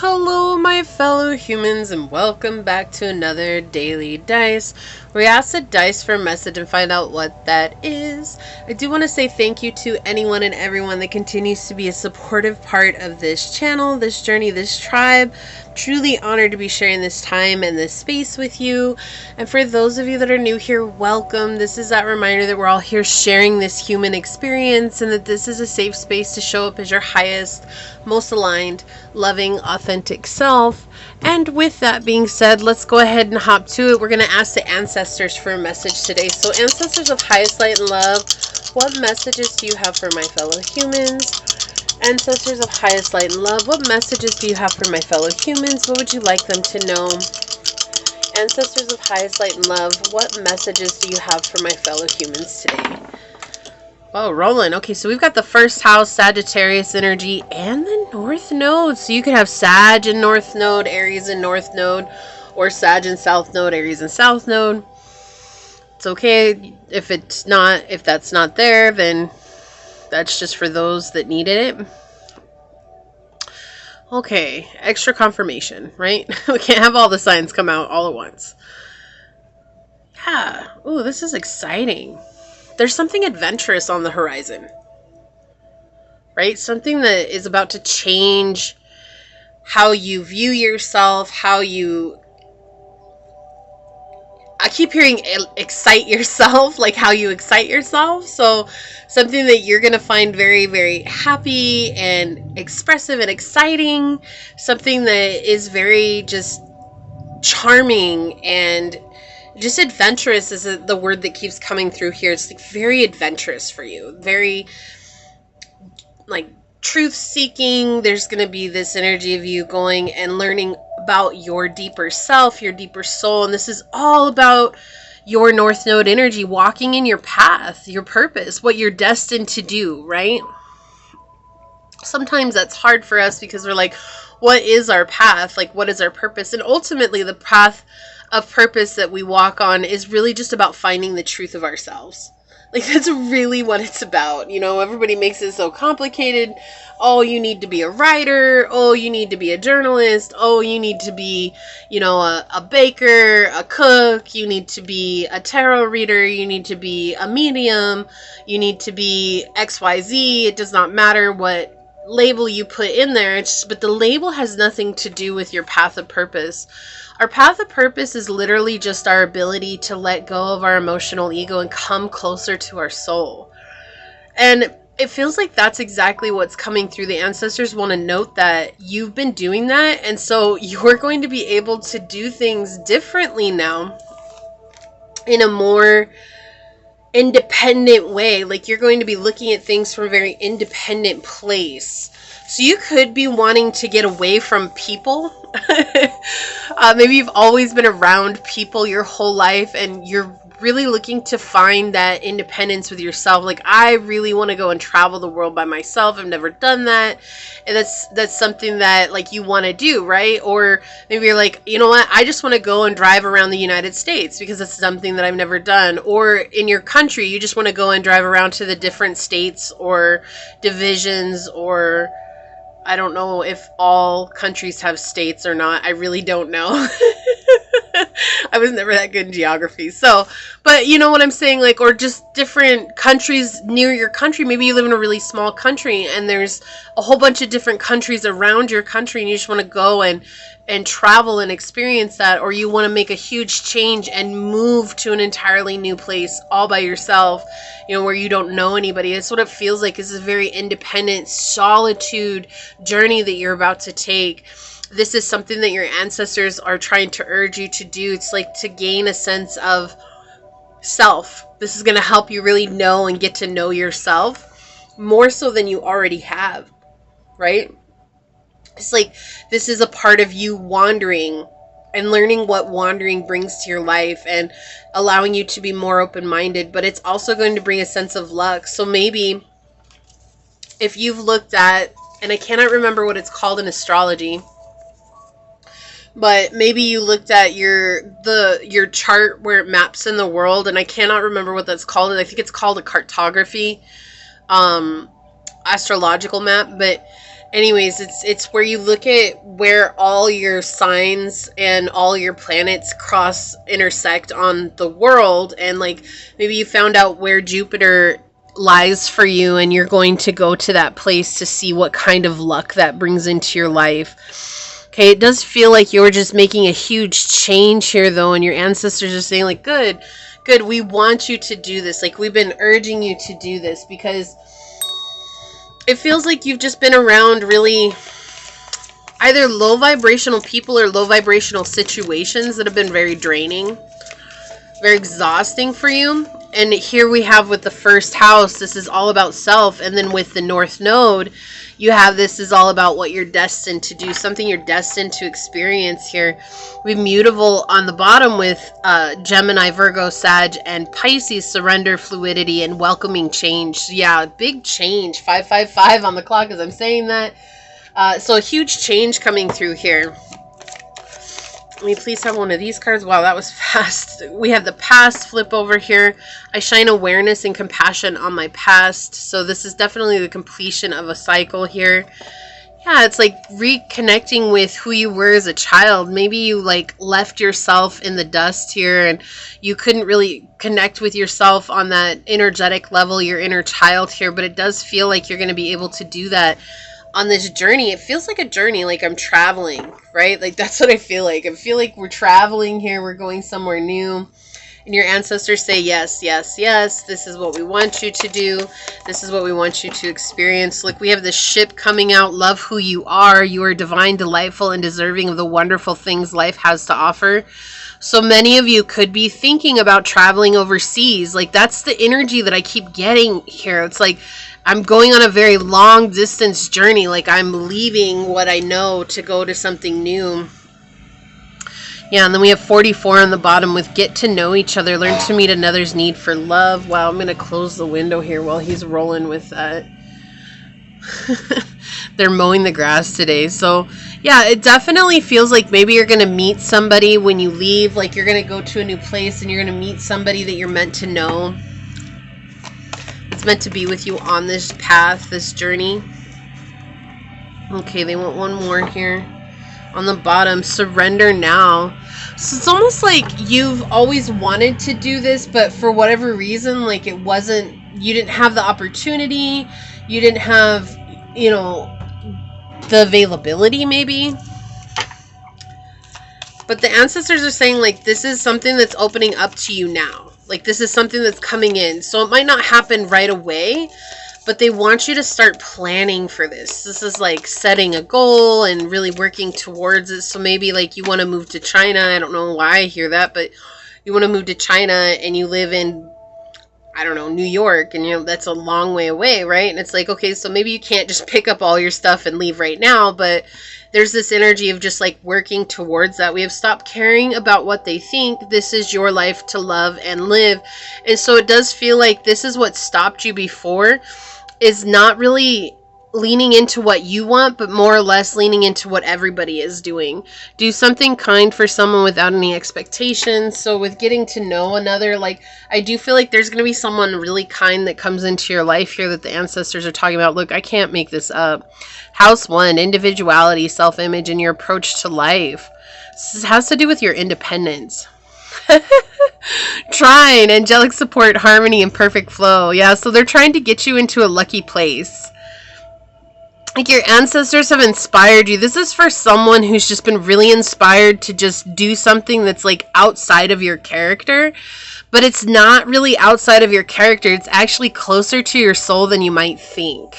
Hello my fellow humans and welcome back to another Daily Dice. We asked the dice for a message and find out what that is. I do want to say thank you to anyone and everyone that continues to be a supportive part of this channel, this journey, this tribe. Truly honored to be sharing this time and this space with you. And for those of you that are new here, welcome. This is that reminder that we're all here sharing this human experience and that this is a safe space to show up as your highest, most aligned, loving, authentic self. And with that being said, let's go ahead and hop to it. We're going to ask the ancestors for a message today. So ancestors of highest light and love, what messages do you have for my fellow humans? Ancestors of highest light and love, what messages do you have for my fellow humans? What would you like them to know? Ancestors of highest light and love, what messages do you have for my fellow humans today? Oh, rolling. Okay, so we've got the first house, Sagittarius energy, and the North Node. So you could have Sag and North Node, Aries and North Node, or Sag and South Node, Aries and South Node. It's okay if that's not there, then that's just for those that needed it. Okay, extra confirmation, right? We can't have all the signs come out all at once. Yeah. Ooh, this is exciting. There's something adventurous on the horizon, right? Something that is about to change how you view yourself, I keep hearing excite yourself, like how you excite yourself. So something that you're going to find very, very happy and expressive and exciting. Something that is very just charming and just adventurous is the word that keeps coming through here. It's like very adventurous for you. Very like truth seeking. There's going to be this energy of you going and learning about your deeper self, your deeper soul. And this is all about your North Node energy, walking in your path, your purpose, what you're destined to do, right? Sometimes that's hard for us because we're like, what is our path? Like, what is our purpose? And ultimately the path of purpose that we walk on is really just about finding the truth of ourselves. Like, that's really what it's about. You know, everybody makes it so complicated. Oh, you need to be a writer. Oh, you need to be a journalist. Oh, you need to be, you know, a baker, a cook. You need to be a tarot reader. You need to be a medium. You need to be XYZ. It does not matter what label you put in there. But the label has nothing to do with your path of purpose. Our path of purpose is literally just our ability to let go of our emotional ego and come closer to our soul. And it feels like that's exactly what's coming through. The ancestors want to note that you've been doing that. And so you're going to be able to do things differently now in a more independent way. Like, you're going to be looking at things from a very independent place. So you could be wanting to get away from people. Maybe you've always been around people your whole life and you're really looking to find that independence with yourself. Like, I really want to go and travel the world by myself. I've never done that. And that's something that, like, you want to do, right? Or maybe you're like, you know what? I just want to go and drive around the United States because it's something that I've never done. Or in your country, you just want to go and drive around to the different states or divisions, or I don't know if all countries have states or not. I really don't know. I was never that good in geography. So, but you know what I'm saying? Like, or just different countries near your country. Maybe you live in a really small country and there's a whole bunch of different countries around your country and you just want to go and travel and experience that. Or you want to make a huge change and move to an entirely new place all by yourself, you know, where you don't know anybody. It's what it feels like. It's a very independent solitude journey that you're about to take. This is something that your ancestors are trying to urge you to do. It's like to gain a sense of self. This is going to help you really know and get to know yourself more so than you already have, right? It's like this is a part of you wandering and learning what wandering brings to your life and allowing you to be more open-minded. But it's also going to bring a sense of luck. So maybe if you've looked at, and I cannot remember what it's called in astrology, but maybe you looked at your chart where it maps in the world, and I cannot remember what that's called. I think it's called a cartography, astrological map. But anyways, it's where you look at where all your signs and all your planets intersect on the world, and like maybe you found out where Jupiter lies for you, and you're going to go to that place to see what kind of luck that brings into your life. Okay, it does feel like you're just making a huge change here though, and your ancestors are saying like, good, we want you to do this. Like, we've been urging you to do this, because it feels like you've just been around really either low vibrational people or low vibrational situations that have been very draining, very exhausting for you. And here we have with the first house, this is all about self. And then with the North Node, you have this is all about what you're destined to do, something you're destined to experience here. We have mutable on the bottom with Gemini, Virgo, Sag, and Pisces, surrender, fluidity, and welcoming change. Yeah, big change. 555 on the clock as I'm saying that. So a huge change coming through here. Let me please have one of these cards. Wow, that was fast. We have the past flip over here. I shine awareness and compassion on my past. So this is definitely the completion of a cycle here. Yeah, it's like reconnecting with who you were as a child. Maybe you like left yourself in the dust here and you couldn't really connect with yourself on that energetic level, your inner child here. But it does feel like you're going to be able to do that on this journey. It feels like a journey, like I'm traveling, right? Like that's what I feel like. I feel like we're traveling here. We're going somewhere new. And your ancestors say, yes, yes, yes. This is what we want you to do. This is what we want you to experience. Look, we have this ship coming out. Love who you are. You are divine, delightful, and deserving of the wonderful things life has to offer. So many of you could be thinking about traveling overseas. Like that's the energy that I keep getting here. It's like I'm going on a very long distance journey. Like I'm leaving what I know to go to something new. Yeah, and then we have 44 on the bottom with get to know each other, learn to meet another's need for love. Wow, I'm going to close the window here while he's rolling with that. They're mowing the grass today. So yeah, it definitely feels like maybe you're going to meet somebody when you leave. Like you're going to go to a new place and you're going to meet somebody that you're meant to know. It's meant to be with you on this path, this journey. Okay, they want one more here. On the bottom, surrender now. So it's almost like you've always wanted to do this, but for whatever reason, like it wasn't, you didn't have the opportunity. You didn't have, you know, the availability maybe. But the ancestors are saying like this is something that's opening up to you now. Like this is something that's coming in. So it might not happen right away, but they want you to start planning for this. This is like setting a goal and really working towards it. So maybe like you want to move to China. I don't know why I hear that, but you want to move to China and you live in, I don't know, New York, and you know, that's a long way away, right? And it's like, okay, so maybe you can't just pick up all your stuff and leave right now, but there's this energy of just like working towards that. We have stopped caring about what they think. This is your life to love and live. And so it does feel like this is what stopped you before, is not really leaning into what you want, but more or less leaning into what everybody is doing. Do something kind for someone without any expectations. So with getting to know another, like I do feel like there's going to be someone really kind that comes into your life here that the ancestors are talking about. Look, I can't make this up. House 1, individuality, self-image, and your approach to life. This has to do with your independence. Trine, angelic support, harmony, and perfect flow. Yeah, so they're trying to get you into a lucky place. Like your ancestors have inspired you. This is for someone who's just been really inspired to just do something that's like outside of your character. But it's not really outside of your character. It's actually closer to your soul than you might think.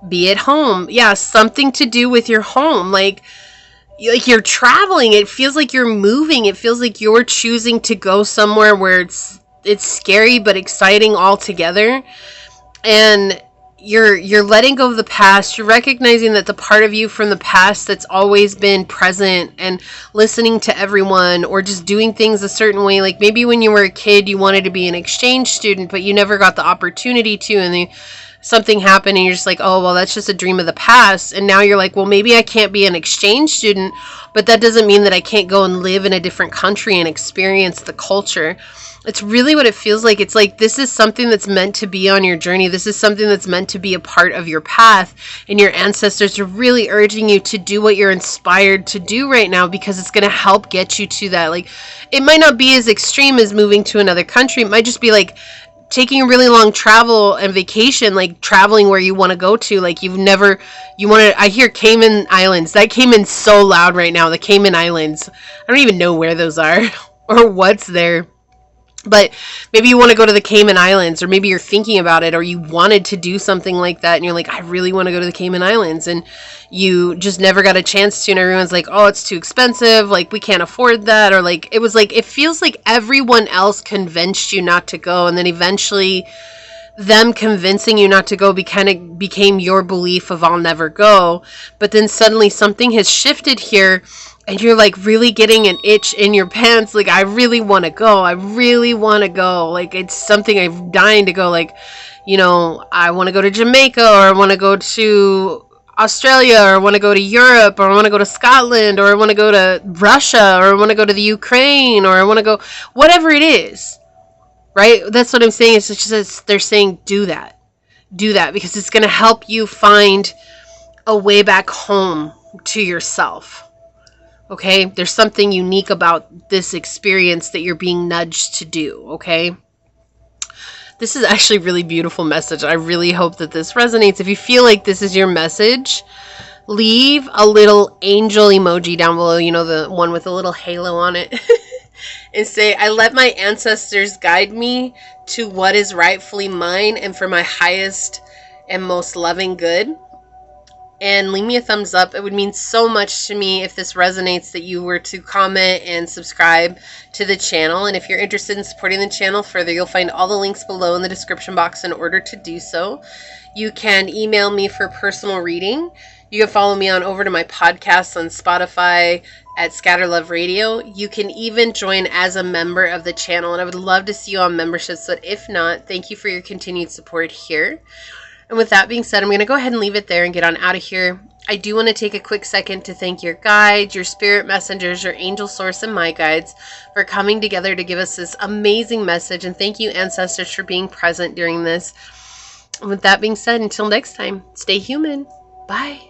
Be at home. Yeah, something to do with your home. Like you're traveling. It feels like you're moving. It feels like you're choosing to go somewhere where it's scary but exciting all together. And you're letting go of the past. You're recognizing that the part of you from the past that's always been present and listening to everyone or just doing things a certain way. Like maybe when you were a kid, you wanted to be an exchange student, but you never got the opportunity to, and you something happened and you're just like, oh, well, that's just a dream of the past. And now you're like, well, maybe I can't be an exchange student, but that doesn't mean that I can't go and live in a different country and experience the culture. It's really what it feels like. It's like, this is something that's meant to be on your journey. This is something that's meant to be a part of your path. And your ancestors are really urging you to do what you're inspired to do right now, because it's going to help get you to that. Like, it might not be as extreme as moving to another country. It might just be like taking a really long travel and vacation, like traveling where you want to go to. Like, you want to, I hear Cayman Islands. That came in so loud right now. The Cayman Islands. I don't even know where those are or what's there. But maybe you want to go to the Cayman Islands, or maybe you're thinking about it, or you wanted to do something like that and you're like, I really want to go to the Cayman Islands, and you just never got a chance to, and everyone's like, oh, it's too expensive, like we can't afford that, or like, it was like, it feels like everyone else convinced you not to go, and then eventually them convincing you not to go became your belief of I'll never go. But then suddenly something has shifted here, and you're like really getting an itch in your pants. Like, I really want to go. I really want to go. Like, it's something I'm dying to go. Like, you know, I want to go to Jamaica, or I want to go to Australia, or I want to go to Europe, or I want to go to Scotland, or I want to go to Russia, or I want to go to the Ukraine, or I want to go, whatever it is, right? That's what I'm saying. It's just, they're saying, do that, because it's going to help you find a way back home to yourself. Okay, there's something unique about this experience that you're being nudged to do, okay? This is actually a really beautiful message. I really hope that this resonates. If you feel like this is your message, leave a little angel emoji down below, you know, the one with a little halo on it, and say, I let my ancestors guide me to what is rightfully mine and for my highest and most loving good. And leave me a thumbs up. It would mean so much to me if this resonates, that you were to comment and subscribe to the channel. And if you're interested in supporting the channel further, you'll find all the links below in the description box in order to do so. You can email me for personal reading. You can follow me on over to my podcast on Spotify at Scatterlove Radio. You can even join as a member of the channel, and I would love to see you on memberships. But if not, thank you for your continued support here. And with that being said, I'm going to go ahead and leave it there and get on out of here. I do want to take a quick second to thank your guides, your spirit messengers, your angel source, and my guides for coming together to give us this amazing message. And thank you, ancestors, for being present during this. And with that being said, until next time, stay human. Bye.